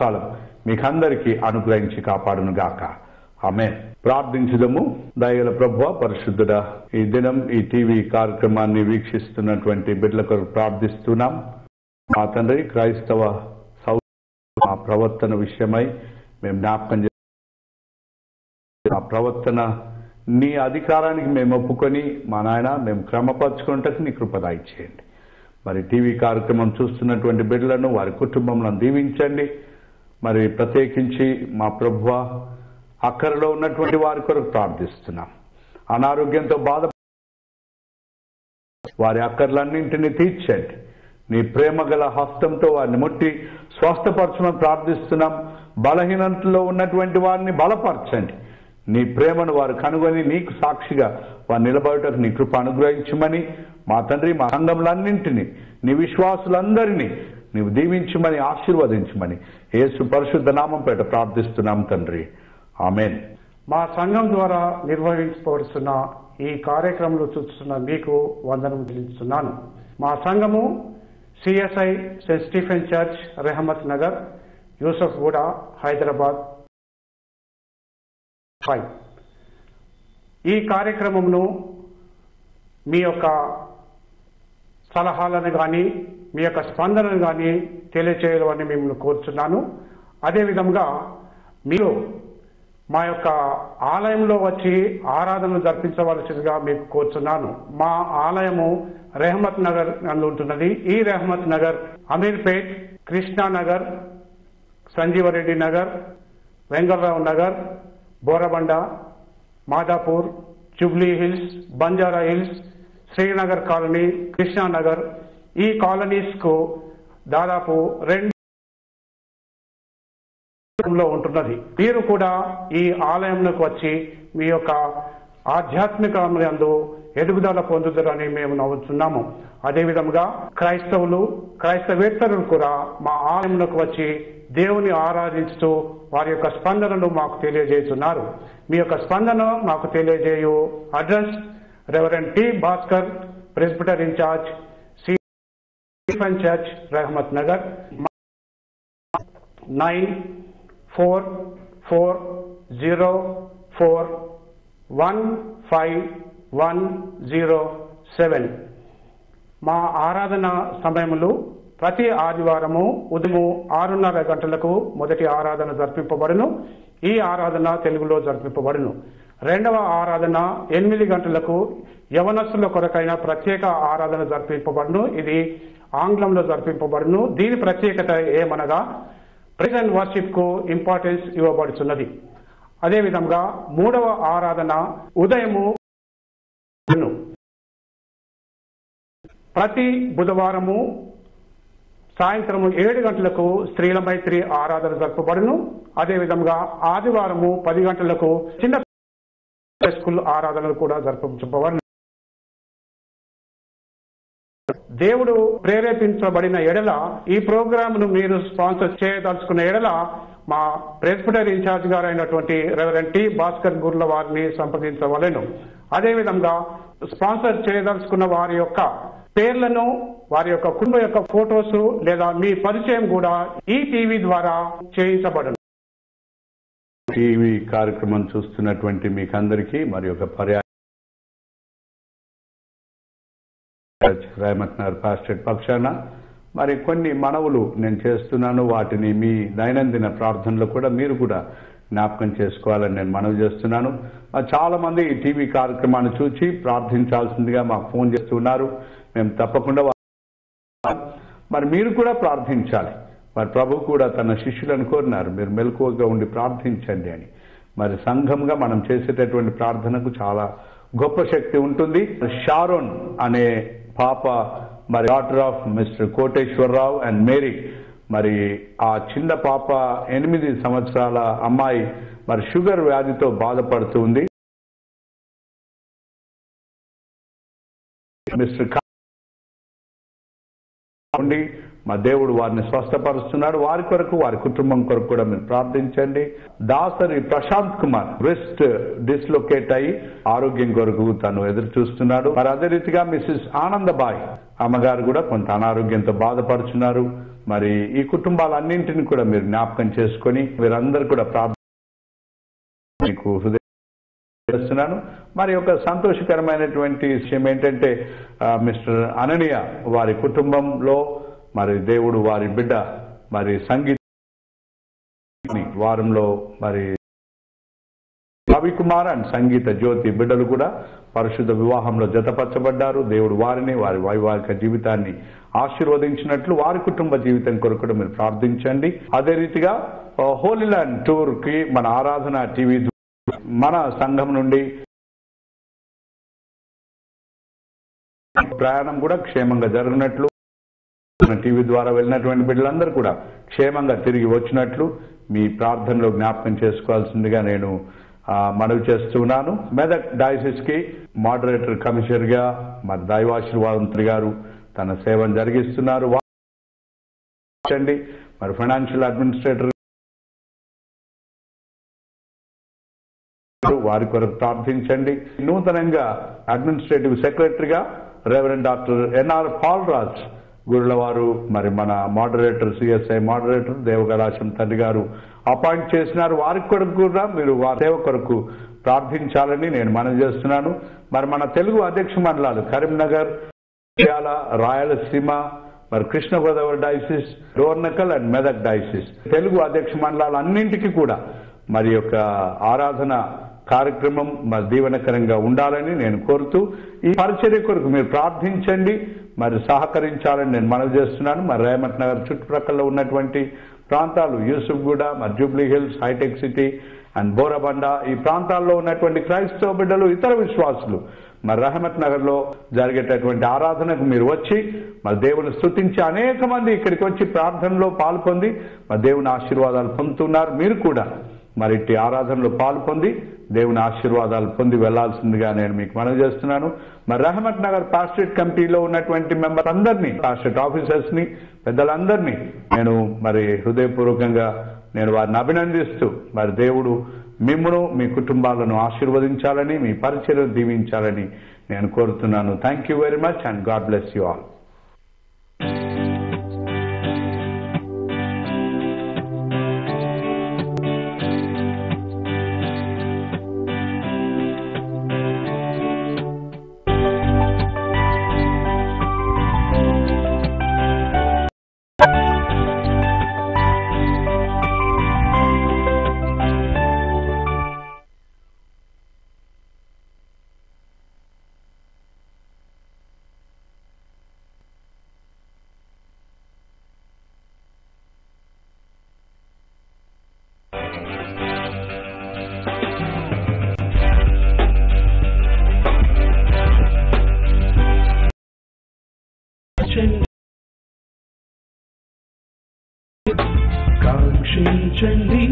కాలం మీకందరికీ అనుగ్రహించి కాపాడును గాక. ఆమేన్. ప్రార్థించుదము. దయగల ప్రభువా, పరిశుద్ధుడా, ఈ దినం ఈ టీవీ కార్యక్రమాన్ని వీక్షిస్తున్నటువంటి బిడ్డల కొరకు ప్రార్థిస్తున్నాం. మా తండ్రి, క్రైస్తవ మా ప్రవర్తన విషయమై మేము జ్ఞాపకం ఆ ప్రవర్తన నీ అధికారానికి మేము ఒప్పుకొని మా నాయన మేము క్రమపరచుకుంటకు నీ కృప దయచేయండి. మరి టీవీ కార్యక్రమం చూస్తున్నటువంటి బిడ్డలను వారి కుటుంబంలో దీవించండి. మరి ప్రత్యేకించి మా ప్రభువా, అక్కరలో ఉన్నటువంటి వారి కొరకు ప్రార్థిస్తున్నాం. అనారోగ్యంతో బాధ వారి అక్కర్లన్నింటినీ తీర్చండి. నీ ప్రేమ గల హస్తంతో వారిని ముట్టి స్వస్థపరచమని ప్రార్థిస్తున్నాం. బలహీనతలో ఉన్నటువంటి వారిని బలపరచండి. నీ ప్రేమను వారు కనుగొని నీకు సాక్షిగా వారు నిలబడటకు నీ కృప అనుగ్రహించమని మా తండ్రి, మా సంఘములన్నింటినీ, నీ విశ్వాసులందరినీ నీవు దీవించమని ఆశీర్వదించమని యేసు పరిశుద్ధ నామం పేట ప్రార్థిస్తున్నాం తండ్రి. ఆమేన్. మా సంఘం ద్వారా నిర్వహించబడుతున్న ఈ కార్యక్రమంలో చూస్తున్న మీకు వందనం చెల్లిస్తున్నాను. మా సంఘము CSI saint Stephen church, Rehmat Nagar, Yousufguda, Hyderabad 5. ఈ కార్యక్రమమును మీ యొక్క సలహాలను కానీ మీ యొక్క స్పందనను కానీ తెలియచేయాలని మిమ్మల్ని కోరుచున్నాను. అదేవిధంగా మీరు మా యొక్క ఆలయంలో వచ్చి ఆరాధనలు జరిపించవలసిందిగా మీకు కోరుచున్నాను. మా ఆలయము రెహమత్ నగర్ నందు ఉంటున్నది. ఈ Rehmat Nagar Ameerpet, Krishnanagar, Sanjeevareddy Nagar, Vengalrao Nagar, Borabanda, Madhapur, Jubilee Hills, Banjara Hills, Srinagar colony, Krishnanagar, ఈ కాలనీస్ కు దాదాపు 2 ఉంటున్నది. మీరు కూడా ఈ ఆలయంలోకి వచ్చి మీ యొక్క ఆధ్యాత్మికంలో ఎదుగుదల పొందుతారని మేము నమ్ముతున్నాము. అదేవిధంగా క్రైస్తవేత్తరులు కూడా మా ఆలయంలోకి వచ్చి దేవుని ఆరాధించుతూ వారి యొక్క స్పందనను మాకు తెలియజేస్తున్నారు. మీ యొక్క స్పందన మాకు తెలియజేయు address reverend T Bhaskar, presbyter in charge, Stephen church, Rehmat Nagar, 9440415107. మా ఆరాధన సమయములు ప్రతి ఆదివారము ఉదయం 6:30 గంటలకు మొదటి ఆరాధన జరిపింపబడును. ఈ ఆరాధన తెలుగులో జరిపింపబడును. రెండవ ఆరాధన 8 గంటలకు యవనస్తుల కొరకైన ప్రత్యేక ఆరాధన జరిపింపబడును. ఇది ఆంగ్లంలో జరిపింపబడును. దీని ప్రత్యేకత ఏమనగా ప్రైజ్ అండ్ వర్షిప్ కు ఇంపార్టెన్స్ ఇవ్వబడుతున్నది. అదేవిధంగా మూడవ ఆరాధన ఉదయము ప్రతి బుధవారము సాయంత్రము 7 గంటలకు స్త్రీల మైత్రి ఆరాధన జరపబడును. అదేవిధంగా ఆదివారము 10 గంటలకు చిన్న స్కూల్ ఆరాధనలు కూడా జరపబడును. దేవుడు ప్రేరేపించబడిన ఎడల ఈ ప్రోగ్రామ్ ను మీరు స్పాన్సర్ చేయదలుచుకున్న ఎడల మా ప్రెస్బిటర్ ఇన్ఛార్జ్ గారు అయినటువంటి రెవరెండ్ టి భాస్కర్ గుర్ల వారిని సంప్రదించవలెను. అదేవిధంగా స్పాన్సర్ చేయదలుచుకున్న వారి యొక్క పేర్లను, వారి యొక్క కుటుంబ యొక్క ఫోటోస్ లేదా మీ పరిచయం కూడా ఈ టీవీ ద్వారా చేయించబడును. టీవీ కార్యక్రమం చూస్తున్నటువంటి మీకందరికీ మరి ఒక పర్యాయ రెహమత్ నగర్ పాస్టరేట్ పక్షాన మరి కొన్ని మనవులు నేను చేస్తున్నాను. వాటిని మీ దైనందిన ప్రార్థనలో కూడా మీరు కూడా జ్ఞాపకం చేసుకోవాలని నేను మనవి చేస్తున్నాను. చాలా మంది ఈ టీవీ కార్యక్రమాన్ని చూసి ప్రార్థించాల్సిందిగా మాకు ఫోన్ చేస్తున్నారు. మేము తప్పకుండా మరి మీరు కూడా ప్రార్థించాలి. మరి ప్రభు కూడా తన శిష్యులను కోరినారు, మీరు మెలకువగా ఉండి ప్రార్థించండి అని. మరి సంఘంగా మనం చేసేటటువంటి ప్రార్థనకు చాలా గొప్ప శక్తి ఉంటుంది. షారోన్ అనే పాప, మరి daughter of mister Koteswararao and Mary, మరి ఆ చిన్న పాప 8 సంవత్సరాల అమ్మాయి మరి షుగర్ వ్యాధితో బాధపడుతూ ఉంది. మిస్టర్ ఉండి మా దేవుడు వారిని స్వస్థపరుస్తున్నాడు. వారి కొరకు, వారి కుటుంబం కొరకు కూడా మీరు ప్రార్థించండి. దాసరి ప్రశాంత్ కుమార్ బ్రెస్ట్ డిస్లొకేట్ అయి ఆరోగ్యం కొరకు తను ఎదురు చూస్తున్నాడు. మరి అదే రీతిగా మిస్సెస్ ఆనందబాయ్ అమ్మగారు కూడా కొంత అనారోగ్యంతో బాధపడుతున్నారు. మరి ఈ కుటుంబాలన్నింటినీ కూడా మీరు జ్ఞాపకం చేసుకొని మీరందరూ కూడా ప్రార్థన మీకు హృదయ చేస్తున్నాను. మరి ఒక సంతోషకరమైనటువంటి విషయం ఏంటంటే మిస్టర్ అననీయ వారి కుటుంబంలో మరి దేవుడు వారి బిడ్డ మరి సంగీత వారంలో మరి రవికుమార్ అండ్ సంగీత జ్యోతి బిడ్డలు కూడా పరిశుద్ధ వివాహంలో జతపరచబడ్డారు. దేవుడు వారిని వారి వైవాహిక జీవితాన్ని ఆశీర్వదించినట్లు వారి కుటుంబ జీవితం కొరకు కూడా మీరు ప్రార్థించండి. అదే రీతిగా హోలీ ల్యాండ్ టూర్ కి మన ఆరాధన టీవీ మన సంఘం నుండి ప్రయాణం కూడా క్షేమంగా జరిగినట్లు టీవీ ద్వారా వెళ్ళినటువంటి బిడ్డలందరూ కూడా క్షేమంగా తిరిగి వచ్చినట్లు మీ ప్రార్థనలో జ్ఞాపకం చేసుకోవాల్సిందిగా నేను మనవి చేస్తున్నాను. మెదక్ డయాసిస్ కి మోడరేటర్ కమిషనర్ గా మరి దైవాశీర్వాదంతులు గారు తన సేవను జరిగిస్తున్నారు. మరి ఫైనాన్షియల్ అడ్మినిస్ట్రేటర్ వారి కొరకు ప్రార్థించండి. నూతనంగా అడ్మినిస్ట్రేటివ్ సెక్రటరీగా రెవరెండ్ డాక్టర్ ఎన్ఆర్ పాల్రాజ్ గురుల వారు మరి మన మోడరేటర్ సిఎస్ఐ మోడరేటర్ దేవగలాశం తండ్రి గారు అపాయింట్ చేసినారు. వారి కొరకు కూడా మీరు వారి సేవ కొరకు ప్రార్థించాలని నేను మనవి చేస్తున్నాను. మరి మన తెలుగు అధ్యక్ష మండలాలు కరీంనగర్, రాయలసీమ, మరి Krishna Godavari diocese, Dornakal and Medak diocese Telugu అధ్యక్ష మండలాలు అన్నింటికీ కూడా మరి యొక్క ఆరాధన కార్యక్రమం మరి దీవెనకరంగా ఉండాలని నేను కోరుతూ ఈ పరిచర్య కొరకు మీరు ప్రార్థించండి, మరి సహకరించాలని నేను మనవి చేస్తున్నాను. మరి రేమట్ నగర్ చుట్టుప్రక్కల ఉన్నటువంటి ప్రాంతాలు యూసుఫ్గూడ, మరి జూబ్లీ హిల్స్, హైటెక్ సిటీ అండ్ బోరబండ ఈ ప్రాంతాల్లో ఉన్నటువంటి క్రైస్తవ బిడ్డలు ఇతర విశ్వాసులు మరి రహమత్ నగర్ లో జరిగేటటువంటి ఆరాధనకు మీరు వచ్చి మరి దేవుని స్తుతించి అనేక మంది ఇక్కడికి వచ్చి ప్రార్థనలో పాల్పొంది మరి దేవుని ఆశీర్వాదాలు పొందుతున్నారు. మీరు కూడా మరి ఇట్టి ఆరాధనలో పాల్పొంది దేవుని ఆశీర్వాదాలు పొంది వెళ్లాల్సిందిగా నేను మీకు మనవి చేస్తున్నాను. మరి రహమత్ నగర్ పాస్టరేట్ కమిటీలో ఉన్నటువంటి మెంబర్స్ అందరినీ, పాస్టరేట్ ఆఫీసర్స్ ని, పెద్దలందరినీ నేను మరి హృదయపూర్వకంగా నేను వారిని అభినందిస్తూ మరి దేవుడు మిమ్మును మీ కుటుంబాలను ఆశీర్వదించాలని, మీ పరిచర్యను దీవించాలని నేను కోరుతున్నాను. Thank you very much and God bless you all. కాంక్షించండి